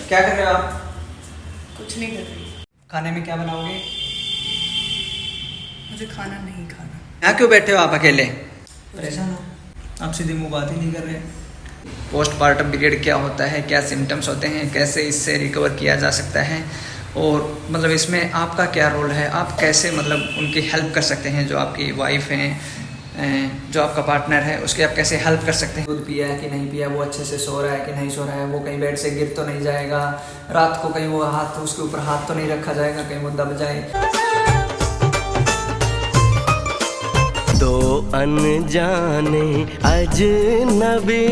क्या कर रहे हो आप? कुछ नहीं कर रही। खाने में क्या बनाओगे? मुझे खाना नहीं खाना। यहाँ क्यों बैठे हो आप अकेले? परेशान हो? आप सीधी मुँह बात ही नहीं कर रहे। पोस्टपार्टम पीरियड क्या होता है, क्या सिम्टम्स होते हैं, कैसे इससे रिकवर किया जा सकता है और मतलब इसमें आपका क्या रोल है, आप कैसे मतलब उनकी हेल्प कर सकते हैं, जो आपकी वाइफ हैं, जो आपका पार्टनर है उसकी आप कैसे हेल्प कर सकते हैं। दूध पिया है कि नहीं पिया, वो अच्छे से सो रहा है कि नहीं सो रहा है, वो कहीं बेड से गिर तो नहीं जाएगा, रात को कहीं वो हाथ उसके ऊपर हाथ तो नहीं रखा जाएगा, कहीं वो दब जाए। दो अनजाने अजनबी।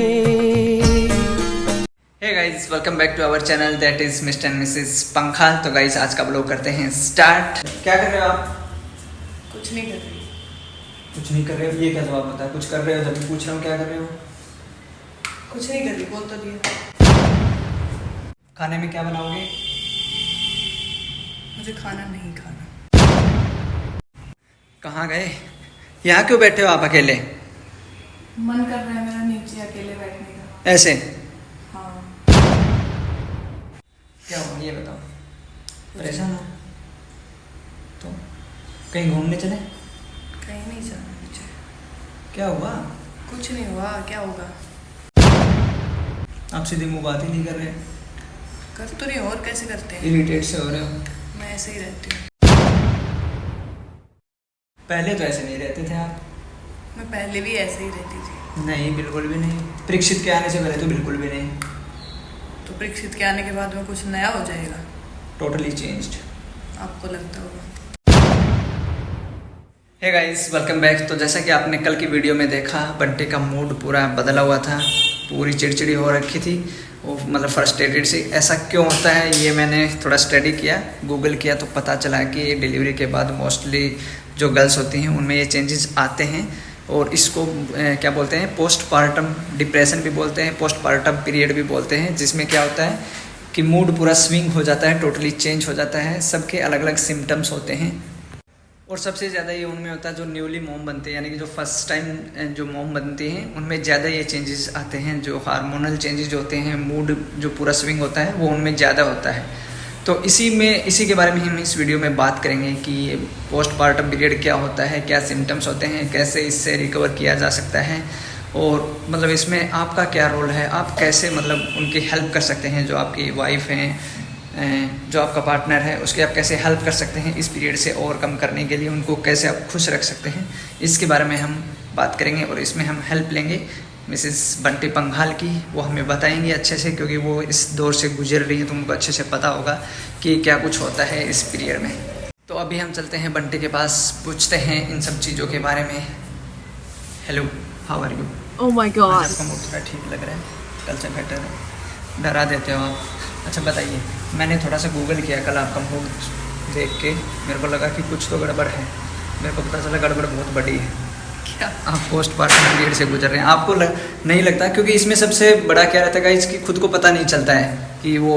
Hey guys, welcome back to our channel that is Mr and Mrs Pankhal. तो गाइस आज का ब्लॉग करते हैं स्टार्ट। क्या कर रहे हो आप? कुछ नहीं कर रही। कुछ नहीं कर रहे हो, ये क्या जवाब होता है? कुछ कर रहे हो जब पूछ रहा हूँ क्या कर रहे हो। कुछ नहीं कर रही, बोल तो दिया। खाने में क्या बनाओगे? मुझे खाना नहीं खाना। कहाँ गए? यहाँ क्यों बैठे हो आप अकेले? मन कर रहा है मेरा नीचे अकेले बैठने का। ऐसे हाँ। क्या हुआ ये बताओ। परेशान हो तो कहीं घूमने चले? कहीं नहीं जाना मुझे। क्या हुआ? कुछ नहीं हुआ, क्या होगा? आप सीधी मुँह बात ही नहीं कर रहे। कर तो नहीं, और कैसे करते हैं? इरिटेट से हो रहे हो। मैं ऐसे ही रहती हूँ। पहले तो ऐसे नहीं रहते थे आप। मैं पहले भी ऐसे ही रहती थी। नहीं, बिल्कुल भी नहीं। परीक्षित के आने से पहले तो बिल्कुल भी नहीं। तो परीक्षित के आने के बाद में कुछ नया हो जाएगा? Totally changed. आपको लगता होगा। Hey guys, welcome back. तो जैसा कि आपने कल की वीडियो में देखा, बंटी का मूड पूरा बदला हुआ था, पूरी चिड़चिड़ी हो रखी थी, वो मतलब फ्रस्ट्रेटेड सी। ऐसा क्यों होता है ये मैंने थोड़ा स्टडी किया, गूगल किया, तो पता चला कि डिलीवरी के बाद मोस्टली जो गर्ल्स होती हैं उनमें ये चेंजेस आते हैं और इसको क्या बोलते हैं, पोस्टपार्टम डिप्रेशन भी बोलते हैं, पोस्टपार्टम पीरियड भी बोलते हैं, जिसमें क्या होता है कि मूड पूरा स्विंग हो जाता है, टोटली चेंज हो जाता है। सबके अलग अलग सिम्टम्स होते हैं और सबसे ज़्यादा ये उनमें होता है जो न्यूली मॉम बनते हैं, यानी कि जो फर्स्ट टाइम जो मॉम बनती हैं उनमें ज़्यादा ये चेंजेस आते हैं। जो हार्मोनल चेंजेस होते हैं, मूड जो पूरा स्विंग होता है वो उनमें ज़्यादा होता है। तो इसी के बारे में हम इस वीडियो में बात करेंगे कि पोस्टपार्टम पीरियड क्या होता है, क्या सिम्टम्स होते हैं, कैसे इससे रिकवर किया जा सकता है और मतलब इसमें आपका क्या रोल है, आप कैसे मतलब उनकी हेल्प कर सकते हैं, जो आपकी वाइफ हैं, जो आपका पार्टनर है उसकी आप कैसे हेल्प कर सकते हैं इस पीरियड से ओवरकम करने के लिए, उनको कैसे आप खुश रख सकते हैं, इसके बारे में हम बात करेंगे। और इसमें हम हेल्प लेंगे मिसेस बंटी पंघाल की। वो हमें बताएंगी अच्छे से, क्योंकि वो इस दौर से गुजर रही है तो उनको अच्छे से पता होगा कि क्या कुछ होता है इस पीरियड में। तो अभी हम चलते हैं बंटी के पास, पूछते हैं इन सब चीज़ों के बारे में। Hello, how are you? Oh my god. आपका मूड थोड़ा ठीक लग रहा है, कल से बेटर है, डरा देते हो आप। अच्छा बताइए, मैंने थोड़ा सा गूगल किया कल आपका मूड देख के, मेरे को लगा कि कुछ तो गड़बड़ है। मेरे को पता चला गड़बड़ बहुत बड़ी है। क्या? आप पोस्टपार्टम पीरियड से गुजर रहे हैं, आपको नहीं लगता? क्योंकि इसमें सबसे बड़ा क्या रहता है इसकी खुद को पता नहीं चलता है कि वो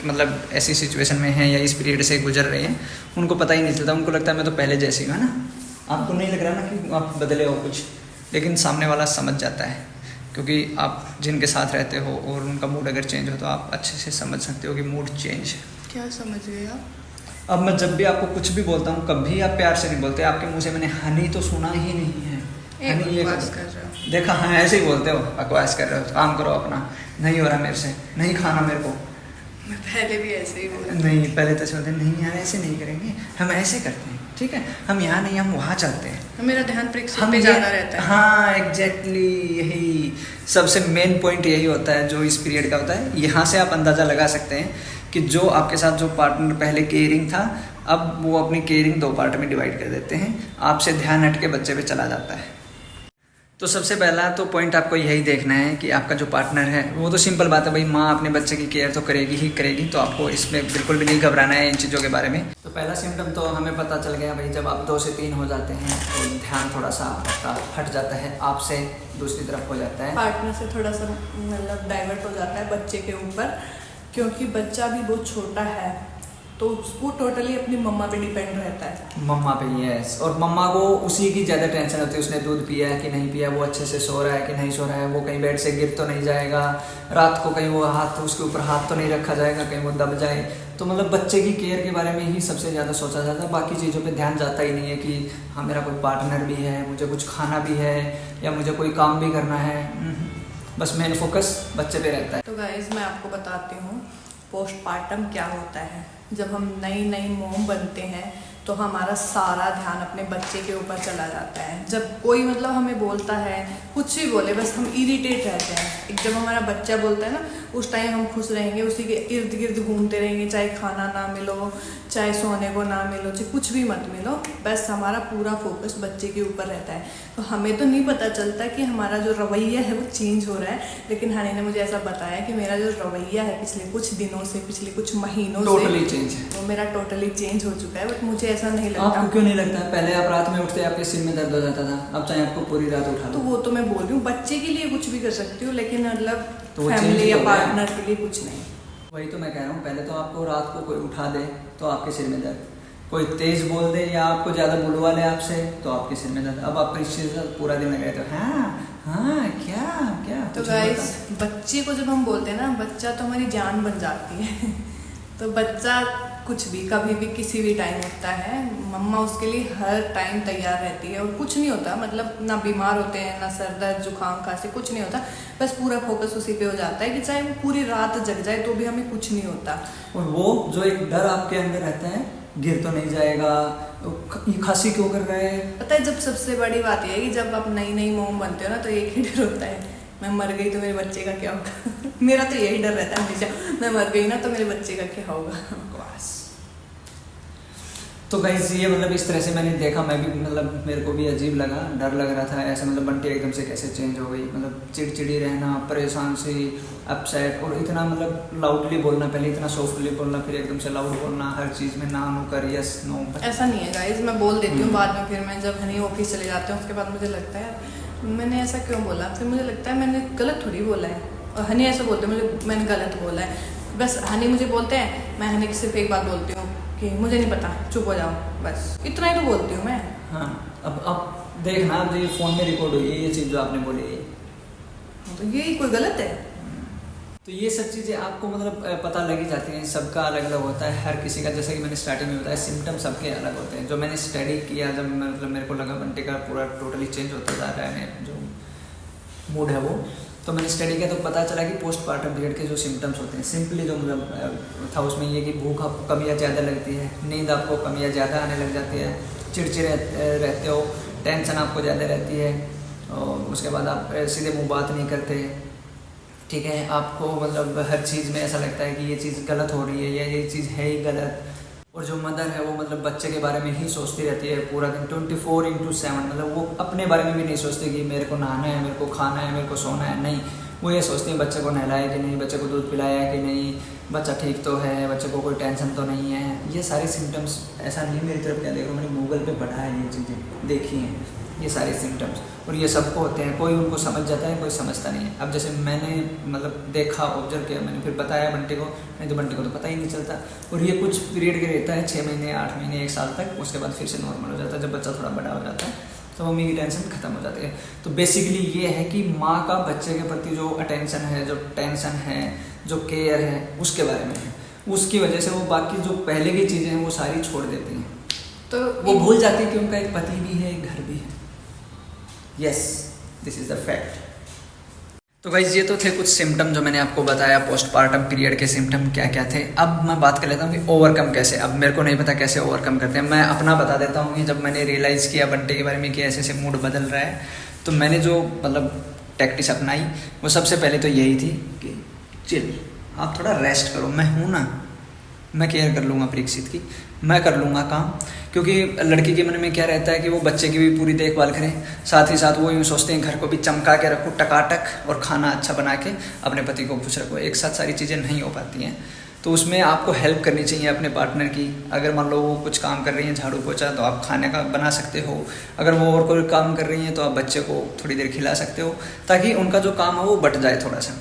मतलब ऐसी सिचुएशन में है या इस पीरियड से गुजर रहे हैं, उनको पता ही नहीं चलता। उनको लगता है मैं तो पहले जैसी हूँ, है ना। आपको नहीं लग रहा ना कि आप बदले हो कुछ, लेकिन सामने वाला समझ जाता है, क्योंकि आप जिनके साथ रहते हो और उनका मूड अगर चेंज हो तो आप अच्छे से समझ सकते हो कि मूड चेंज है। क्या समझ गए आप? अब मैं जब भी आपको कुछ भी बोलता हूँ, कभी आप प्यार से नहीं बोलते, आपके मुँह से मैंने हनी तो सुना ही नहीं है। हनी ये बकवास कर रहे हो। देखा, हाँ ऐसे ही बोलते हो, बकवास कर रहे हो, काम करो अपना। नहीं हो रहा मेरे से, नहीं खाना मेरे को। मैं पहले भी ऐसे ही बोला। नहीं, पहले तो बोलते नहीं यार ऐसे नहीं करेंगे, हम ऐसे करते हैं, ठीक है, हम यहाँ नहीं, हम वहाँ चलते हैं। मेरा ध्यान परीक्षा पे ज़्यादा रहता है। हाँ एग्जैक्टली, यही सबसे मेन पॉइंट यही होता है जो इस पीरियड का होता है। यहाँ से आप अंदाज़ा लगा सकते हैं कि जो आपके साथ जो पार्टनर पहले केयरिंग था, अब वो अपनी केयरिंग दो पार्ट में डिवाइड कर देते हैं, आपसे ध्यान हट के बच्चे पे चला जाता है। तो सबसे पहला तो पॉइंट आपको यही देखना है कि आपका जो पार्टनर है, वो तो सिंपल बात है भाई, माँ अपने बच्चे की केयर तो करेगी ही करेगी, तो आपको इसमें बिल्कुल भी नहीं घबराना है इन चीज़ों के बारे में। तो पहला सिम्टम तो हमें पता चल गया भाई, जब आप 2 से 3 हो जाते हैं तो ध्यान थोड़ा सा आपका हट जाता है, आपसे दूसरी तरफ हो जाता है, पार्टनर से थोड़ा सा मतलब डाइवर्ट हो जाता है बच्चे के ऊपर, क्योंकि बच्चा भी बहुत छोटा है, तो तो उसको टोटली अपनी मम्मा पे डिपेंड रहता है। मम्मा पे, यस। और मम्मा को उसी की ज़्यादा टेंशन होती है, उसने दूध पिया है कि नहीं पिया, वो अच्छे से सो रहा है कि नहीं सो रहा है, वो कहीं बेड से गिर तो नहीं जाएगा, रात को कहीं वो हाथ उसके ऊपर हाथ तो नहीं रखा जाएगा, कहीं वो दब जाए। तो मतलब बच्चे की केयर के बारे में ही सबसे ज़्यादा सोचा जाता है, बाकी चीज़ों पे ध्यान जाता ही नहीं है कि हाँ मेरा कोई पार्टनर भी है, मुझे कुछ खाना भी है या मुझे कोई काम भी करना है। बस मेन फोकस बच्चे पे रहता है। तो गाइस मैं आपको बताती हूँ पोस्टपार्टम क्या होता है। जब हम नई नई मॉम बनते हैं तो हमारा सारा ध्यान अपने बच्चे के ऊपर चला जाता है। जब कोई मतलब हमें बोलता है, कुछ भी बोले, बस हम इरिटेट रहते हैं। एक जब हमारा बच्चा बोलता है ना, उस टाइम हम खुश रहेंगे, उसी के इर्द गिर्द घूमते रहेंगे, चाहे खाना ना मिलो, चाहे सोने को ना मिलो, चाहे कुछ भी मत मिलो, बस हमारा पूरा फोकस बच्चे के ऊपर रहता है। तो हमें तो नहीं पता चलता कि हमारा जो रवैया है वो चेंज हो रहा है, लेकिन हनी ने मुझे ऐसा बताया कि मेरा जो रवैया है पिछले कुछ दिनों से, पिछले कुछ महीनों टोटली चेंज है, वो मेरा टोटली चेंज हो चुका है। बट मुझे ऐसा नहीं लगता। आपको क्यों नहीं लगता? पहले आप रात में उठते आपके सिर में दर्द हो जाता था, अब चाहे आपको पूरी रात उठा तो लो। वो तो मैं बोल रही हूँ, बच्चे के लिए कुछ भी कर सकती हूँ, लेकिन मतलब तो फैमिली या पार्टनर के लिए कुछ नहीं। वही तो मैं कह रहा हूँ, पहले तो आपको रात को कोई उठा दे तो आपके सिर में दर्द, कोई तेज बोल दे या आपको ज़्यादा बुलवा ले आपसे तो आपके सिर में दर्द। अब आप इस चीज़ से पूरा दिन लगे तो हाँ हाँ क्या क्या। तो गाइस बच्चे को जब हम बोलते हैं ना, बच्चा तो हमारी जान बन जाती है। तो बच्चा कुछ भी कभी भी किसी भी टाइम उठता है, मम्मा उसके लिए हर टाइम तैयार रहती है और कुछ नहीं होता। मतलब ना बीमार होते हैं, ना सर दर्द जुकाम खांसी, कुछ नहीं होता। बस पूरा फोकस उसी पे हो जाता है कि चाहे वो पूरी रात जग जाए तो भी हमें कुछ नहीं होता। और वो जो एक डर आपके अंदर रहता है, गिर तो नहीं जाएगा, ये खांसी क्यों कर रहा है। पता है, जब सबसे बड़ी बात यह है कि जब आप नई नई मॉम बनते हो ना, तो एक ही डर होता है, मैं मर गई तो मेरे बच्चे का क्या होगा। मेरा तो यही डर रहता है हमेशा, मैं मर गई ना तो मेरे बच्चे का क्या होगा। बस तो गाइस ये मतलब इस तरह से मैंने देखा, मैं भी मतलब मेरे को भी अजीब लगा, डर लग रहा था ऐसे। मतलब बंटी एकदम से कैसे चेंज हो गई, मतलब चिड़चिड़ी रहना, परेशान सी, अपसेट, और इतना मतलब लाउडली बोलना, पहले इतना सॉफ्टली बोलना, फिर एकदम से लाउड बोलना, हर चीज़ में ना नो कर, यस नो। ऐसा नहीं है गाइस, मैं बोल देती हूँ बाद में। फिर मैं जब हनी ऑफिस चले जाते हैं उसके बाद मुझे लगता है मैंने ऐसा क्यों बोला, फिर मुझे लगता है मैंने गलत थोड़ी बोला है। और हनी ऐसा बोलते हैं मुझे, मैंने गलत बोला है। बस हनी मुझे बोलते हैं, मैं हनी की सिर्फ एक बात बोलती हूँ कि मुझे नहीं पता, चुप हो जाओ, बस इतना ही तो बोलती हूँ मैं। हाँ अब देखना, अब ये फ़ोन में रिकॉर्ड हुई है ये चीज़ जो आपने बोली है, तो यही कोई गलत है? तो ये सब चीज़ें आपको मतलब पता लगी जाती हैं, सबका अलग अलग होता है हर किसी का। जैसे कि मैंने स्टार्टिंग में बताया, सिम्टम सबके अलग होते हैं। जो मैंने स्टडी किया, जब मतलब मेरे को लगा बंटी का पूरा टोटली चेंज होता जा रहा है, जो मूड है वो, तो मैंने स्टडी किया तो पता चला कि पोस्टपार्टम पीरियड के जो सिम्टम्स होते हैं, सिंपली जो मतलब था उसमें ये कि भूख आपको कम या ज़्यादा लगती है, नींद आपको कम या ज़्यादा आने लग जाती है, चिड़चिड़े रहते हो, टेंशन आपको ज़्यादा रहती है, और उसके बाद आप सीधे मुँह बात नहीं करते, ठीक है। आपको मतलब हर चीज़ में ऐसा लगता है कि ये चीज़ गलत हो रही है या ये चीज़ है ही गलत। और जो मदर है वो मतलब बच्चे के बारे में ही सोचती रहती है पूरा दिन, 24/7। मतलब वो अपने बारे में भी नहीं सोचती कि मेरे को नहाना है, मेरे को खाना है, मेरे को सोना है, नहीं। वो ये सोचती है बच्चे को नहलाया कि नहीं, बच्चे को दूध पिलाया कि नहीं, बच्चा ठीक तो है, बच्चे को कोई टेंशन तो नहीं है। ये सारे सिम्टम्स, ऐसा नहीं मेरी तरफ क्या देख रहा हूँ, मैंने गूगल पे पढ़ा है, ये चीज़ें देखी हैं, ये सारे सिम्टम्स, और ये सबको होते हैं। कोई उनको समझ जाता है, कोई समझता नहीं है। अब जैसे मैंने मतलब देखा, ऑब्जर्व किया, मैंने फिर बताया बंटी को, नहीं तो बंटी को तो पता ही नहीं चलता। और ये कुछ पीरियड के रहता है, 6 महीने, 8 महीने, 1 साल तक, उसके बाद फिर से नॉर्मल हो जाता है। जब बच्चा थोड़ा बड़ा हो जाता है तो मम्मी की टेंशन खत्म हो जाती है। तो बेसिकली ये है कि माँ का बच्चे के प्रति जो अटेंशन है, जो टेंशन है, जो केयर है, उसके बारे में है। उसकी वजह से वो बाकी जो पहले की चीज़ें हैं वो सारी छोड़ देती हैं, तो वो भूल जाती है कि उनका एक पति भी है, एक घर भी है। Yes, this is the fact. तो गाइस ये तो थे कुछ सिम्टम जो मैंने आपको बताया, पोस्टपार्टम पीरियड के सिम्टम क्या क्या थे। अब मैं बात कर लेता हूँ कि ओवरकम कैसे। अब मेरे को नहीं पता कैसे ओवरकम करते हैं, मैं अपना बता देता हूँ कि जब मैंने रियलाइज़ किया बंटी के बारे में कि ऐसे ऐसे मूड बदल रहा है, तो मैंने जो मतलब टैक्टिस अपनाई वो सबसे पहले तो यही थी कि चिल, आप थोड़ा रेस्ट करो, मैं हूँ ना, मैं केयर कर लूँगा परीक्षित की, मैं कर लूँगा काम। क्योंकि लड़की के मन में क्या रहता है कि वो बच्चे की भी पूरी देखभाल करें, साथ ही साथ वो यूँ सोचते हैं घर को भी चमका के रखो टकाटक, और खाना अच्छा बना के अपने पति को खुश रखो। एक साथ सारी चीज़ें नहीं हो पाती हैं, तो उसमें आपको हेल्प करनी चाहिए अपने पार्टनर की। अगर मान लो वो कुछ काम कर रही हैं, झाड़ू पोछा, तो आप खाने का बना सकते हो। अगर वो और कोई काम कर रही हैं तो आप बच्चे को थोड़ी देर खिला सकते हो, ताकि उनका जो काम है वो बट जाए थोड़ा सा।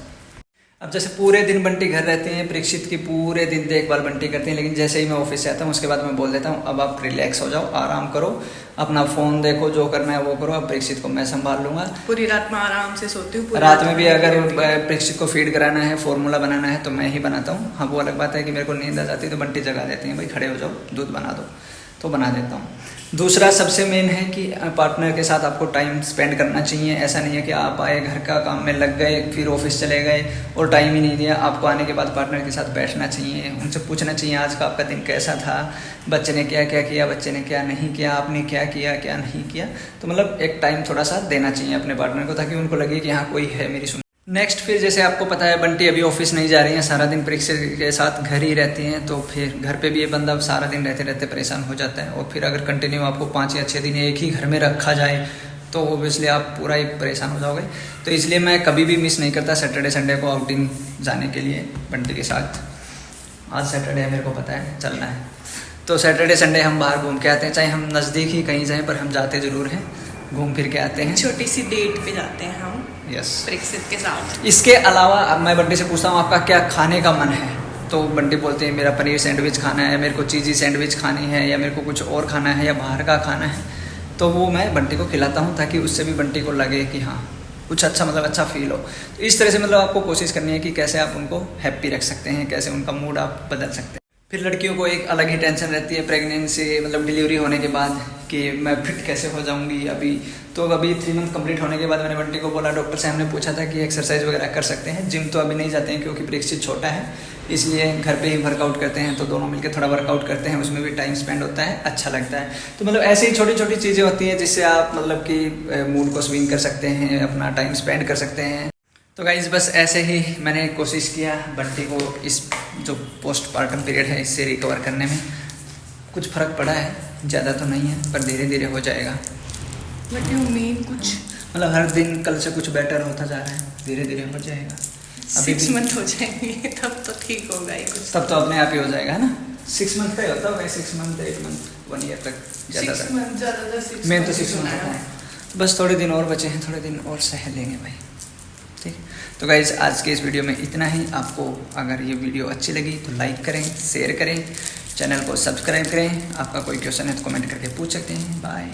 अब जैसे पूरे दिन बंटी घर रहते हैं, परीक्षित की पूरे दिन देखभाल बंटी करते हैं, लेकिन जैसे ही मैं ऑफिस से आता हूँ उसके बाद मैं बोल देता हूँ अब आप रिलैक्स हो जाओ, आराम करो, अपना फ़ोन देखो, जो करना है वो करो, अब परीक्षित को मैं संभाल लूँगा। पूरी रात में आराम से सोती हूँ। रात में भी अगर परीक्षित को फीड कराना है, फार्मूला बनाना है तो मैं ही बनाता हूँ। हाँ वो अलग बात है कि मेरे को नींद आ जाती है तो बंटी जगा देती है, भाई खड़े हो जाओ दूध बना दो, तो बना देता हूँ। दूसरा सबसे मेन है कि पार्टनर के साथ आपको टाइम स्पेंड करना चाहिए। ऐसा नहीं है कि आप आए, घर का काम में लग गए, फिर ऑफिस चले गए और टाइम ही नहीं दिया। आपको आने के बाद पार्टनर के साथ बैठना चाहिए, उनसे पूछना चाहिए आज का आपका दिन कैसा था, बच्चे ने क्या क्या किया, बच्चे ने क्या नहीं किया, आपने क्या किया क्या नहीं किया। तो मतलब एक टाइम थोड़ा सा देना चाहिए अपने पार्टनर को, ताकि उनको लगे कि हाँ कोई है मेरी सुन। नेक्स्ट फिर जैसे आपको पता है बंटी अभी ऑफिस नहीं जा रही हैं, सारा दिन परीक्षा के साथ घर ही रहती हैं, तो फिर घर पे भी ये बंदा सारा दिन रहते रहते परेशान हो जाता है। और फिर अगर कंटिन्यू आपको 5 या 6 दिन एक ही घर में रखा जाए तो ओबियसली आप पूरा ही परेशान हो जाओगे। तो इसलिए मैं कभी भी मिस नहीं करता सैटरडे संडे को आउटिंग जाने के लिए बंटी के साथ। आज सैटरडे है, मेरे को पता है चलना है, तो सैटरडे संडे हम बाहर घूम के आते हैं, चाहे हम नज़दीक ही कहीं जाएँ पर हम जाते ज़रूर हैं, घूम फिर के आते हैं। छोटी सी डेट पे जाते हैं हम यस परीक्षित के साथ। इसके अलावा अब मैं बंटी से पूछता हूँ आपका क्या खाने का मन है, तो बंटी बोलते हैं मेरा पनीर सैंडविच खाना है, मेरे को चीज़ी सैंडविच खानी है, या मेरे को कुछ और खाना है, या बाहर का खाना है। तो वो मैं बंटी को खिलाता हूँ ताकि उससे भी बंटी को लगे कि हाँ कुछ अच्छा, मतलब अच्छा फील हो। तो इस तरह से मतलब आपको कोशिश करनी है कि कैसे आप उनको हैप्पी रख सकते हैं, कैसे उनका मूड आप बदल सकते हैं। फिर लड़कियों को एक अलग ही टेंशन रहती है प्रेगनेंसी, मतलब डिलीवरी होने के बाद कि मैं फिट कैसे हो जाऊंगी। अभी 3 मंथ कंप्लीट होने के बाद मैंने बंटी को बोला, डॉक्टर से हमने पूछा था कि एक्सरसाइज वगैरह कर सकते हैं। जिम तो अभी नहीं जाते हैं क्योंकि परीक्षित छोटा है, इसलिए घर पे ही वर्कआउट करते हैं, तो दोनों मिलकर थोड़ा वर्कआउट करते हैं, उसमें भी टाइम स्पेंड होता है, अच्छा लगता है। तो मतलब ऐसी ही छोटी छोटी चीज़ें होती हैं जिससे आप मतलब कि मूड को स्विंग कर सकते हैं, अपना टाइम स्पेंड कर सकते हैं। तो गाइस बस ऐसे ही मैंने कोशिश किया बंटी को इस जो पोस्टपार्टम पीरियड है इससे रिकवर करने में। कुछ फ़र्क पड़ा है, ज़्यादा तो नहीं है, पर धीरे धीरे हो जाएगा। बट यू मीन कुछ मतलब हर दिन कल से कुछ बेटर होता जा रहा है, धीरे धीरे हो जाएगा। अभी 6 मंथ हो जाएंगे तब तो ठीक होगा ही कुछ, तब तो अपने आप ही हो जाएगा, है ना। 6 मंथ का ही होता है, 6 मंथ 8 मंथ 1 ईयर तक ज़्यादा। मेन तो 6 मंथ होता है। बस थोड़े दिन और बचे हैं, थोड़े दिन और सह लेंगे भाई, ठीक। तो गाइज आज के इस वीडियो में इतना ही। आपको अगर ये वीडियो अच्छी लगी तो लाइक करें, शेयर करें, चैनल को सब्सक्राइब करें। आपका कोई क्वेश्चन है तो कमेंट करके पूछ सकते हैं। बाय।